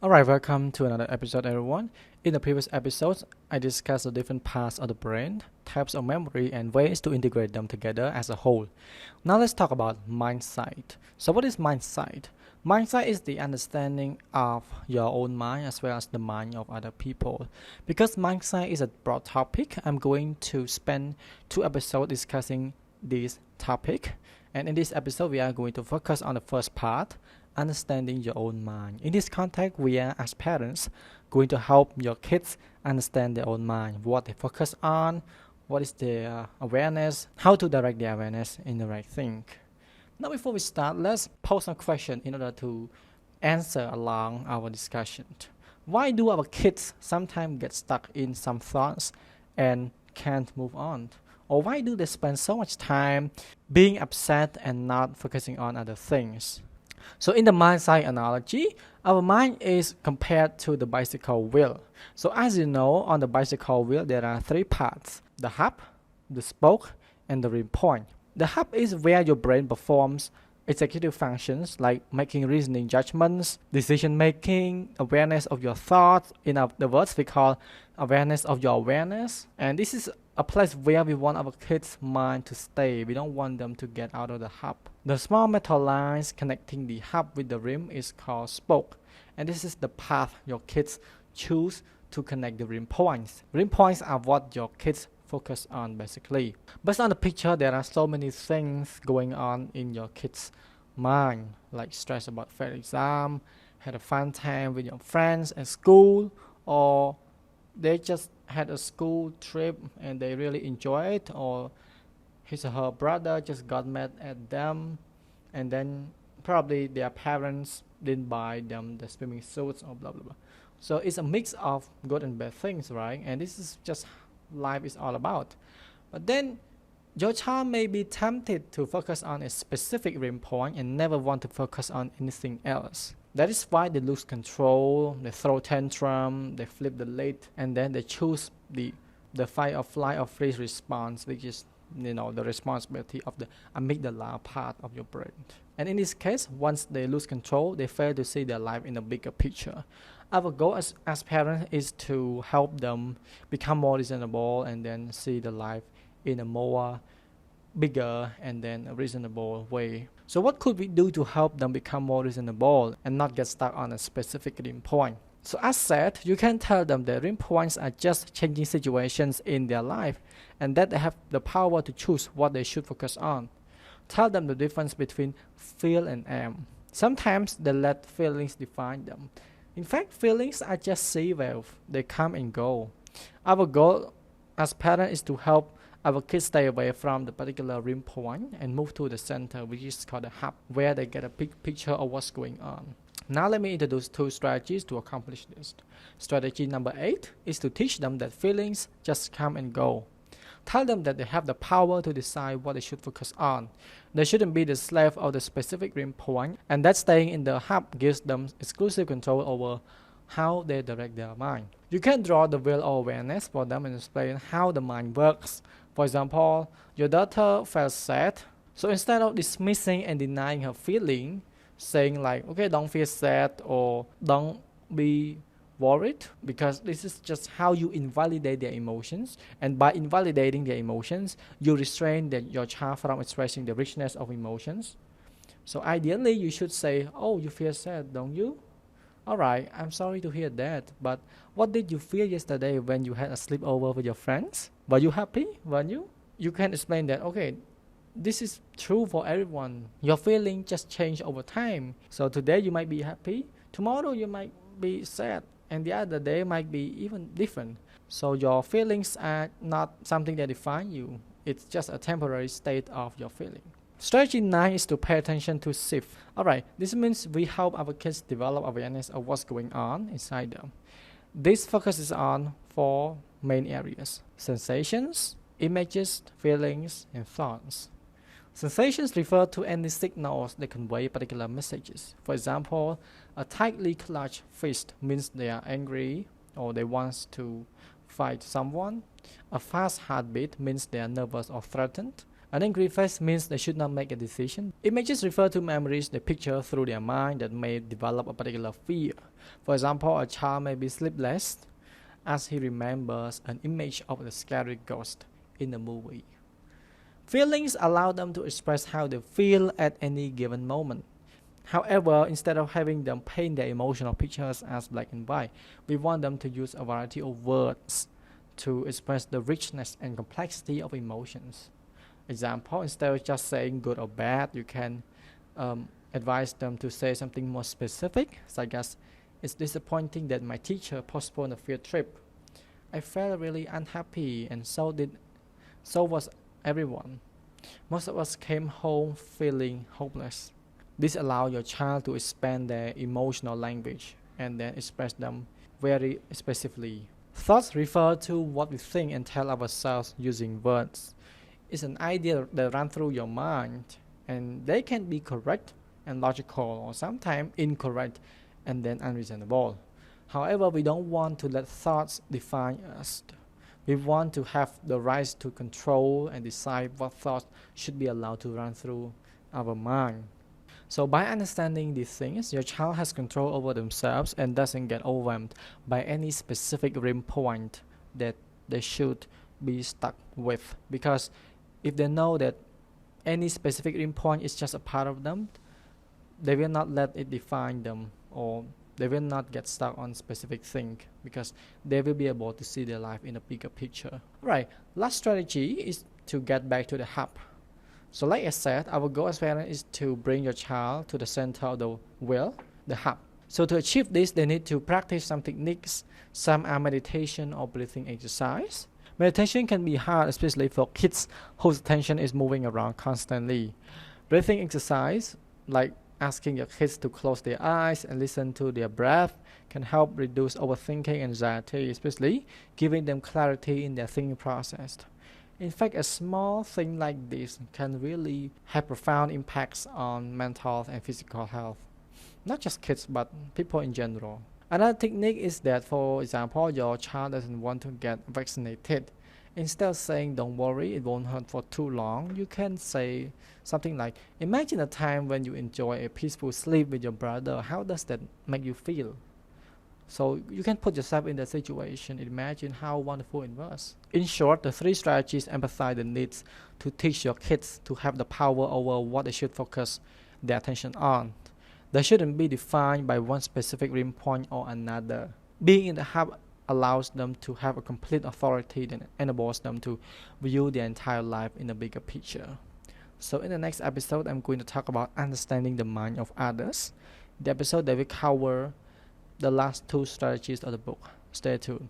Alright, welcome to another episode, everyone. In the previous episodes, I discussed the different parts of the brain, types of memory, and ways to integrate them together as a whole. Now let's talk about mindsight. So, what is mindsight? Mindsight is the understanding of your own mind as well as the mind of other people. Because mindsight is a broad topic, I'm going to spend two episodes discussing this topic. And in this episode, we are going to focus on the first part, understanding your own mind. In this context, we are as parents going to help your kids understand their own mind, what they focus on, what is their awareness, how to direct their awareness in the right thing. Now, before we start, let's pose some question in order to answer along our discussion. Why do our kids sometimes get stuck in some thoughts and can't move on? Or why do they spend so much time being upset and not focusing on other things? So in the mind-side analogy, our mind is compared to the bicycle wheel. So as you know, on the bicycle wheel, there are three parts: the hub, the spoke, and the rim point. The hub is where your brain performs executive functions like making reasoning judgments, decision making, awareness of your thoughts. In other words, we call awareness of your awareness. And this is a place where we want our kids' mind to stay. We don't want them to get out of the hub. The small metal lines connecting the hub with the rim is called spoke. And this is the path your kids choose to connect the rim points. Rim points are what your kids focus on basically. Based on the picture, there are so many things going on in your kids' mind, like stress about fair exam, had a fun time with your friends at school, or they just had a school trip and they really enjoy it, or his or her brother just got mad at them, and then probably their parents didn't buy them the swimming suits or blah blah blah. So it's a mix of good and bad things, right? And this is just life is all about. But then your child may be tempted to focus on a specific rim point and never want to focus on anything else. That is why they lose control, they throw tantrum, they flip the lid, and then they choose the fight or flight or freeze response, which is the responsibility of the amygdala part of your brain. And in this case, once they lose control, they fail to see their life in a bigger picture. Our goal as parents is to help them become more reasonable and then see the life in a more bigger and then a reasonable way. So what could we do to help them become more reasonable and not get stuck on a specific rim point? So as said, you can tell them that rim points are just changing situations in their life and that they have the power to choose what they should focus on. Tell them the difference between feel and am. Sometimes they let feelings define them. In fact, feelings are just sea waves. They come and go. Our goal as parents is to help our kids stay away from the particular rim point and move to the center, which is called the hub, where they get a big picture of what's going on. Now let me introduce two strategies to accomplish this. Strategy number 8 is to teach them that feelings just come and go. Tell them that they have the power to decide what they should focus on. They shouldn't be the slave of the specific rim point, and that staying in the hub gives them exclusive control over how they direct their mind. You can draw the wheel of awareness for them and explain how the mind works. For example, your daughter felt sad, so instead of dismissing and denying her feeling, saying like, okay, don't feel sad or don't be worried, because this is just how you invalidate their emotions, and by invalidating their emotions you restrain your child from expressing the richness of emotions. So ideally you should say, oh, you feel sad, don't you? Alright, I'm sorry to hear that, but what did you feel yesterday when you had a sleepover with your friends? Were you happy? Weren't you? You can explain that, okay, this is true for everyone. Your feeling just change over time. So today you might be happy, tomorrow you might be sad, and the other day might be even different. So your feelings are not something that define you. It's just a temporary state of your feeling. Strategy 9 is to pay attention to shift. Alright, this means we help our kids develop awareness of what's going on inside them. This focuses on 4 main areas: sensations, images, feelings, and thoughts. Sensations refer to any signals that convey particular messages. For example, a tightly clenched fist means they are angry or they want to fight someone. A fast heartbeat means they are nervous or threatened. An angry face means they should not make a decision. Images refer to memories they picture through their mind that may develop a particular fear. For example, a child may be sleepless as he remembers an image of the scary ghost in a movie. Feelings allow them to express how they feel at any given moment. However, instead of having them paint their emotional pictures as black and white, we want them to use a variety of words to express the richness and complexity of emotions. Example, instead of just saying good or bad, you can advise them to say something more specific, such as, "It's disappointing that my teacher postponed a field trip. I felt really unhappy, and so was everyone. Most of us came home feeling hopeless." This allows your child to expand their emotional language and then express them very specifically. Thoughts refer to what we think and tell ourselves using words. It's an idea that runs through your mind, and they can be correct and logical, or sometimes incorrect and then unreasonable. However, we don't want to let thoughts define us. We want to have the right to control and decide what thoughts should be allowed to run through our mind. So by understanding these things, your child has control over themselves and doesn't get overwhelmed by any specific rim point that they should be stuck with. Because if they know that any specific rim point is just a part of them, they will not let it define them, or they will not get stuck on specific thing, because they will be able to see their life in a bigger picture. Right, last strategy is to get back to the hub. So like I said, our goal as parents is to bring your child to the center of the wheel, the hub. So to achieve this, they need to practice some techniques. Some are meditation or breathing exercise. Meditation can be hard, especially for kids whose attention is moving around constantly. Breathing exercise, like asking your kids to close their eyes and listen to their breath, can help reduce overthinking and anxiety, especially giving them clarity in their thinking process. In fact, a small thing like this can really have profound impacts on mental and physical health. Not just kids, but people in general. Another technique is that, for example, your child doesn't want to get vaccinated. Instead of saying, "Don't worry, it won't hurt for too long," you can say something like, "Imagine a time when you enjoy a peaceful sleep with your brother. How does that make you feel?" So you can put yourself in that situation. Imagine how wonderful it was. In short, the three strategies emphasize the needs to teach your kids to have the power over what they should focus their attention on. They shouldn't be defined by one specific rim point or another. Being in the hub allows them to have a complete authority that enables them to view their entire life in a bigger picture. So in the next episode, I'm going to talk about understanding the mind of others. The episode that will cover the last two strategies of the book. Stay tuned.